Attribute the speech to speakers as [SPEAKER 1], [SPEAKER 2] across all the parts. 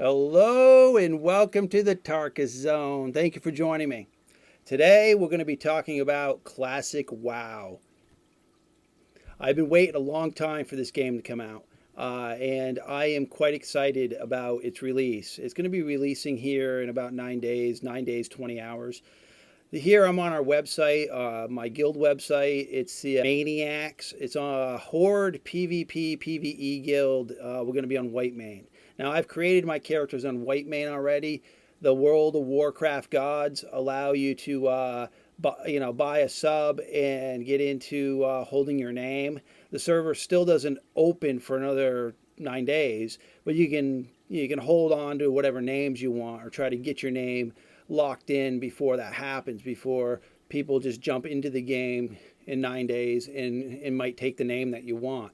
[SPEAKER 1] Hello and welcome to the Tarkis Zone. Thank you for joining me. Today we're going to be talking about classic WoW. I've been waiting a long time for this game to come out, and I am quite excited about its release. It's going to be releasing here in about 9 days, 20 hours. Here I'm on our website, my guild website. It's the Maniacs. It's a Horde PvP PvE guild. We're going to be on Whitemane. Now I've created my characters on Whitemane already. The World of Warcraft gods allow you to buy a sub and get into holding your name. The server still doesn't open for another 9 days, but you can hold on to whatever names you want or try to get your name locked in before that happens, before people just jump into the game in 9 days and might take the name that you want.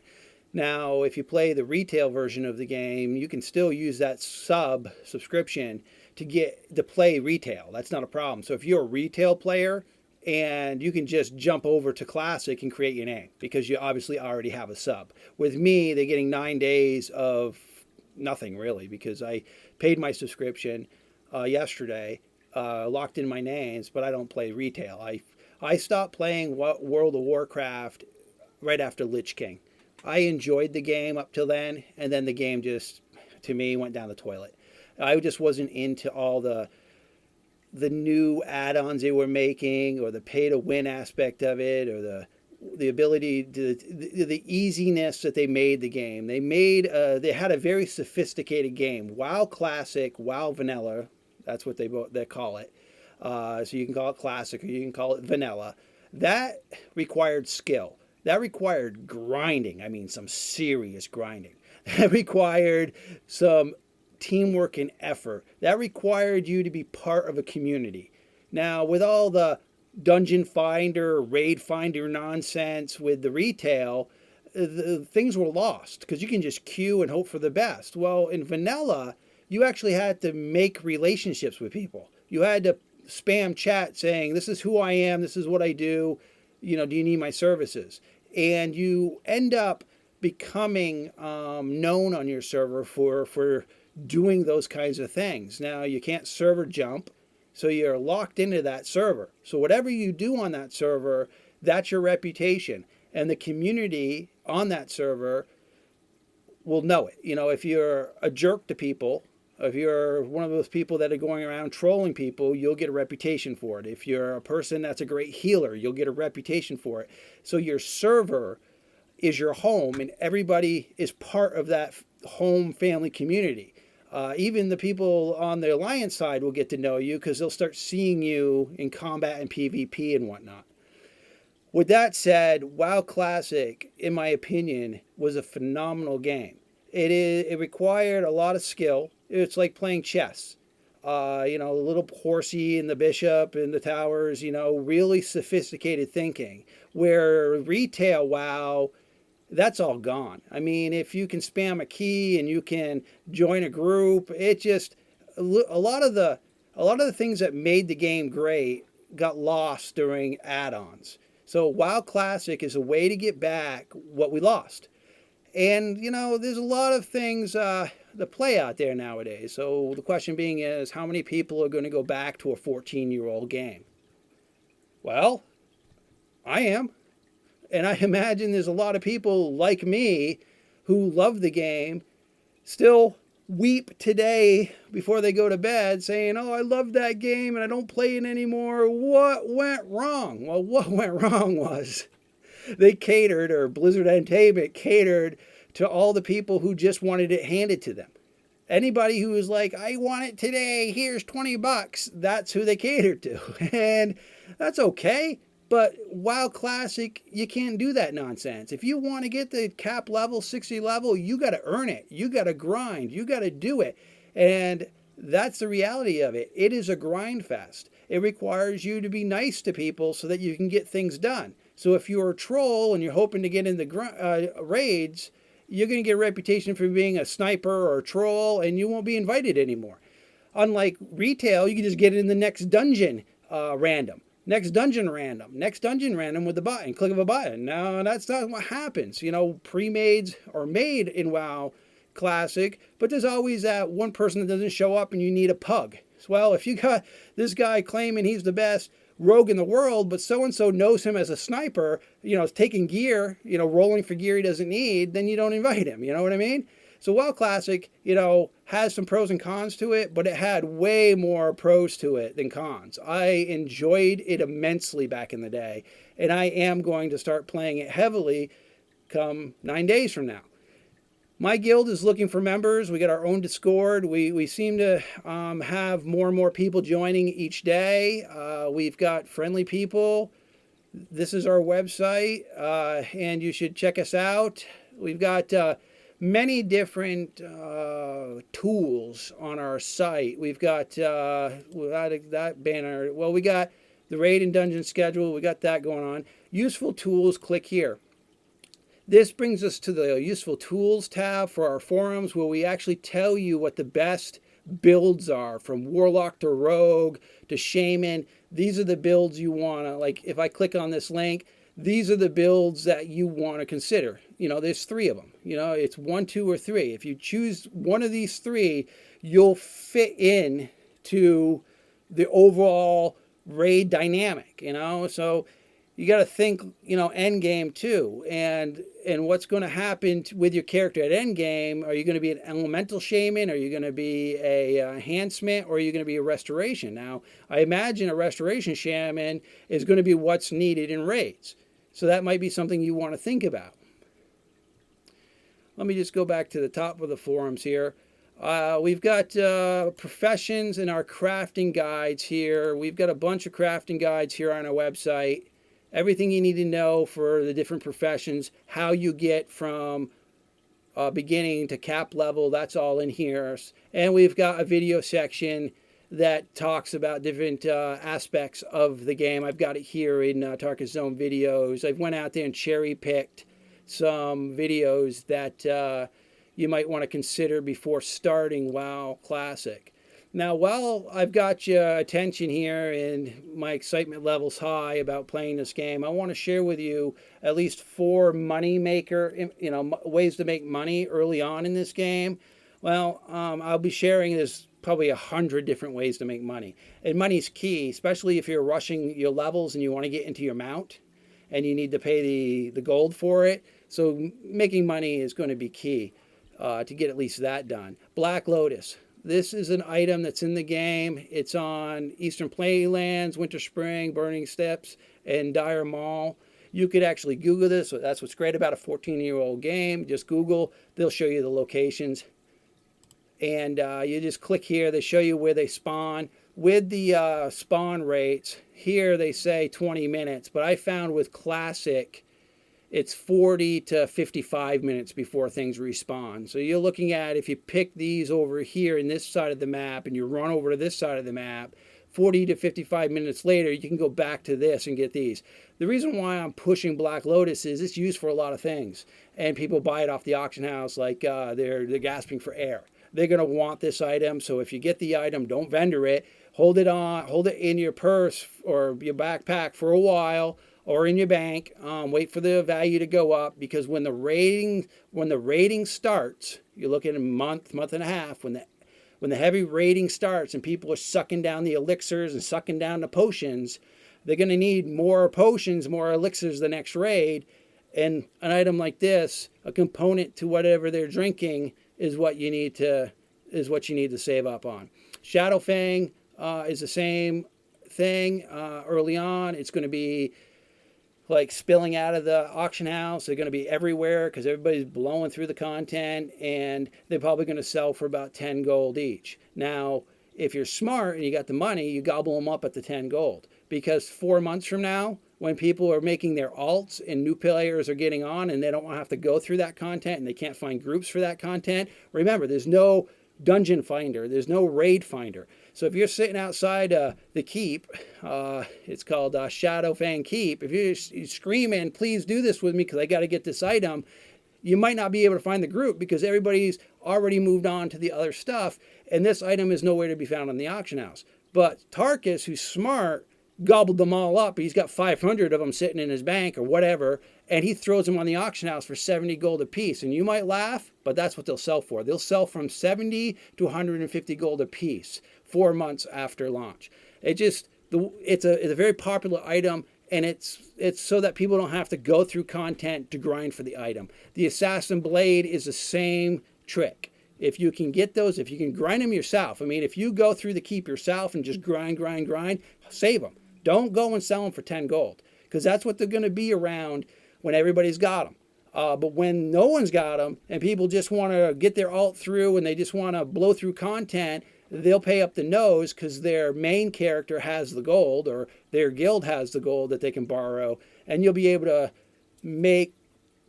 [SPEAKER 1] Now, if you play the retail version of the game, you can still use that subscription to play retail. That's not a problem. So if you're a retail player, and you can just jump over to classic and create your name because you obviously already have a sub. With me, they're getting 9 days of nothing really because I paid my subscription yesterday, locked in my names, but I don't play retail. I stopped playing World of Warcraft right after Lich King. I enjoyed the game up till then, and then the game just, to me, went down the toilet. I just wasn't into all the new add-ons they were making, or the pay-to-win aspect of it, or the ability to the easiness that they made the game. They had a very sophisticated game. WoW Classic, WoW Vanilla, that's what they call it. So you can call it Classic or you can call it Vanilla. That required skill. That required grinding. I mean, some serious grinding. That required some teamwork and effort. That required you to be part of a community. Now, with all the dungeon finder, raid finder nonsense with the retail, things were lost because you can just queue and hope for the best. Well, in vanilla, you actually had to make relationships with people. You had to spam chat saying, this is who I am, this is what I do, do you need my services? And you end up becoming known on your server for doing those kinds of things. Now, you can't server jump, so you're locked into that server. So whatever you do on that server, that's your reputation. And the community on that server will know it. If you're a jerk to people, if you're one of those people that are going around trolling people, you'll get a reputation for it. If you're a person that's a great healer, you'll get a reputation for it. So your server is your home, and everybody is part of that home family community. Even the people on the Alliance side will get to know you because they'll start seeing you in combat and PvP and whatnot. With that said, WoW Classic, in my opinion, was a phenomenal game. It required a lot of skill. It's like playing chess. The little horsey and the bishop and the towers, really sophisticated thinking. Where retail WoW, that's all gone. I mean, if you can spam a key and you can join a group, a lot of the things that made the game great got lost during add-ons. So WoW Classic is a way to get back what we lost. And, there's a lot of things that play out there nowadays. So the question being is, how many people are going to go back to a 14-year-old game? Well, I am. And I imagine there's a lot of people like me who love the game, still weep today before they go to bed saying, oh, I love that game and I don't play it anymore. What went wrong? Well, what went wrong was they catered, or Blizzard Entertainment catered to all the people who just wanted it handed to them. Anybody who was like, I want it today, here's $20, that's who they catered to. And that's okay. But WoW Classic, you can't do that nonsense. If you want to get the cap level, 60 level, you got to earn it. You got to grind. You got to do it. And that's the reality of it. It is a grind fest. It requires you to be nice to people so that you can get things done. So if you're a troll and you're hoping to get in the raids, you're going to get a reputation for being a sniper or a troll, and you won't be invited anymore. Unlike retail, you can just get in the next dungeon random. Next dungeon random with the button, click of a button. No, that's not what happens. Pre-mades are made in WoW classic, but there's always that one person that doesn't show up and you need a pug. Well, if you got this guy claiming he's the best rogue in the world, but so-and-so knows him as a sniper, taking gear, rolling for gear he doesn't need, then you don't invite him. You know what I mean? So WoW Classic, has some pros and cons to it, but it had way more pros to it than cons. I enjoyed it immensely back in the day, and I am going to start playing it heavily come 9 days from now. My guild is looking for members. We got our own Discord. We seem to have more and more people joining each day. We've got friendly people. This is our website, and you should check us out. We've got many different tools on our site. We've got that banner. Well, we got the raid and dungeon schedule. We got that going on. Useful tools, click here. This brings us to the useful tools tab for our forums, where we actually tell you what the best builds are, from warlock to rogue to shaman. These are the builds you want to, like, if I click on this link, these are the builds that you want to consider. There's 3 of them. It's 1, 2, or 3. If you choose one of these 3, you'll fit in to the overall raid dynamic, So you got to think, end game too. And what's going to happen with your character at end game? Are you going to be an elemental shaman? Are you going to be a enhancement? Or are you going to be a restoration? Now, I imagine a restoration shaman is going to be what's needed in raids. So that might be something you want to think about. Let me just go back to the top of the forums here. We've got professions in our crafting guides here. We've got a bunch of crafting guides here on our website. Everything you need to know for the different professions, how you get from beginning to cap level, that's all in here. And we've got a video section that talks about different aspects of the game. I've got it here in Tarkis Zone videos. I've went out there and cherry picked some videos that you might want to consider before starting WoW Classic. Now, while I've got your attention here and my excitement level's high about playing this game, I want to share with you at least 4 money maker, ways to make money early on in this game. Well, I'll be sharing this probably 100 different ways to make money. And money's key, especially if you're rushing your levels and you want to get into your mount and you need to pay the gold for it. So making money is going to be key to get at least that done. Black Lotus. This is an item that's in the game. It's on Eastern Playlands, Winter Spring, Burning Steps, and Dire Mall. You could actually Google this. That's what's great about a 14-year-old game. Just Google. They'll show you the locations. And you just click here. They show you where they spawn. With the spawn rates, here they say 20 minutes. But I found with Classic, it's 40 to 55 minutes before things respawn. So you're looking at, if you pick these over here in this side of the map and you run over to this side of the map, 40 to 55 minutes later, you can go back to this and get these. The reason why I'm pushing Black Lotus is it's used for a lot of things. And people buy it off the auction house like they're gasping for air. They're going to want this item. So if you get the item, don't vendor it. Hold it in your purse or your backpack for a while, or in your bank. Wait for the value to go up, because when the rating starts, you're looking at a month and a half, when the heavy rating starts and people are sucking down the elixirs and sucking down the potions, they're going to need more potions, more elixirs the next raid. And an item like this, a component to whatever they're drinking, is what you need to save up on. Shadowfang is the same thing. Early on, it's going to be like spilling out of the auction house. They're going to be everywhere because everybody's blowing through the content, and they're probably going to sell for about 10 gold each. Now, if you're smart and you got the money, you gobble them up at the 10 gold, because 4 months from now, when people are making their alts and new players are getting on and they don't want to have to go through that content and they can't find groups for that content, remember, there's no dungeon finder, there's no raid finder. So if you're sitting outside the keep, it's called Shadowfang Keep, if you're screaming, please do this with me because I got to get this item, you might not be able to find the group because everybody's already moved on to the other stuff, and this item is nowhere to be found in the auction house. But Tarkis, who's smart, gobbled them all up. He's got 500 of them sitting in his bank or whatever, and he throws them on the auction house for 70 gold a piece. And you might laugh, but that's what they'll sell for. They'll sell from 70 to 150 gold a piece 4 months after launch. It's a very popular item, and it's so that people don't have to go through content to grind for the item. The Assassin Blade is the same trick. If you can get those, if you can grind them yourself, I mean, if you go through the keep yourself and just grind, save them. Don't go and sell them for 10 gold, because that's what they're going to be around when everybody's got them. But when no one's got them and people just want to get their alt through and they just want to blow through content, they'll pay up the nose because their main character has the gold or their guild has the gold that they can borrow, and you'll be able to make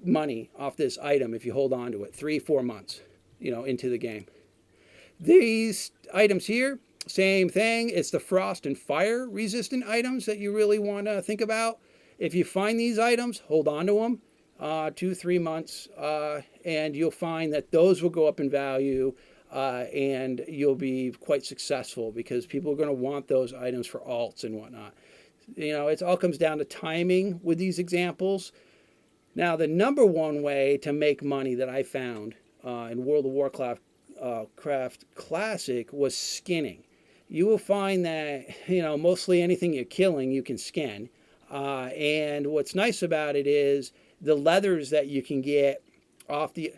[SPEAKER 1] money off this item if you hold on to it 3-4 months, into the game. These items here, same thing. It's the frost and fire resistant items that you really want to think about. If you find these items, hold on to them 2-3 months, and you'll find that those will go up in value, and you'll be quite successful because people are going to want those items for alts and whatnot. It all comes down to timing with these examples. Now, the number one way to make money that I found in World of Warcraft Classic was skinning. You will find that, mostly anything you're killing, you can skin. And what's nice about it is the leathers that you can get off the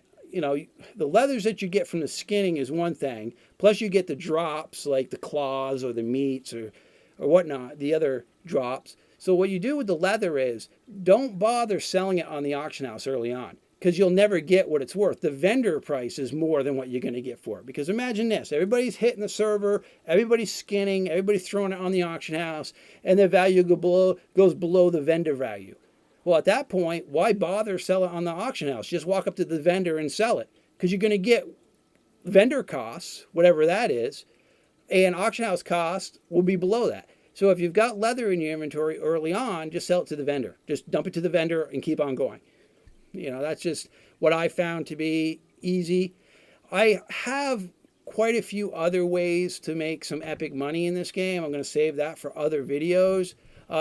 [SPEAKER 1] leathers that you get from the skinning is one thing. Plus you get the drops like the claws or the meats or whatnot, the other drops. So what you do with the leather is don't bother selling it on the auction house early on, because you'll never get what it's worth. The vendor price is more than what you're going to get for it. Because imagine this, everybody's hitting the server, everybody's skinning, everybody's throwing it on the auction house, and the value goes below the vendor value. Well, at that point, why bother sell it on the auction house? Just walk up to the vendor and sell it, because you're going to get vendor costs, whatever that is, and auction house cost will be below that. So if you've got leather in your inventory early on, just sell it to the vendor. Just dump it to the vendor and keep on going. That's just what I found to be easy. I have quite a few other ways to make some epic money in this game. I'm going to save that for other videos.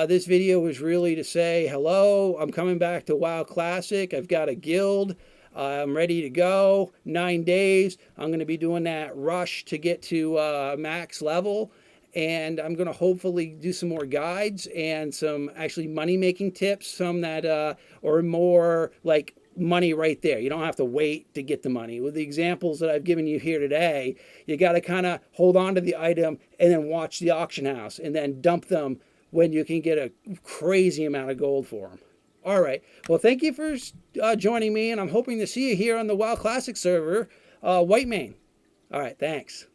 [SPEAKER 1] This video was really to say, hello, I'm coming back to WoW Classic. I've got a guild. I'm ready to go. 9 days. I'm going to be doing that rush to get to max level. And I'm going to hopefully do some more guides and some actually money-making tips, some that are more like money right there. You don't have to wait to get the money. With the examples that I've given you here today, you got to kind of hold on to the item and then watch the auction house and then dump them when you can get a crazy amount of gold for them. All right. Well, thank you for joining me, and I'm hoping to see you here on the WoW Classic server, Whitemane. All right. Thanks.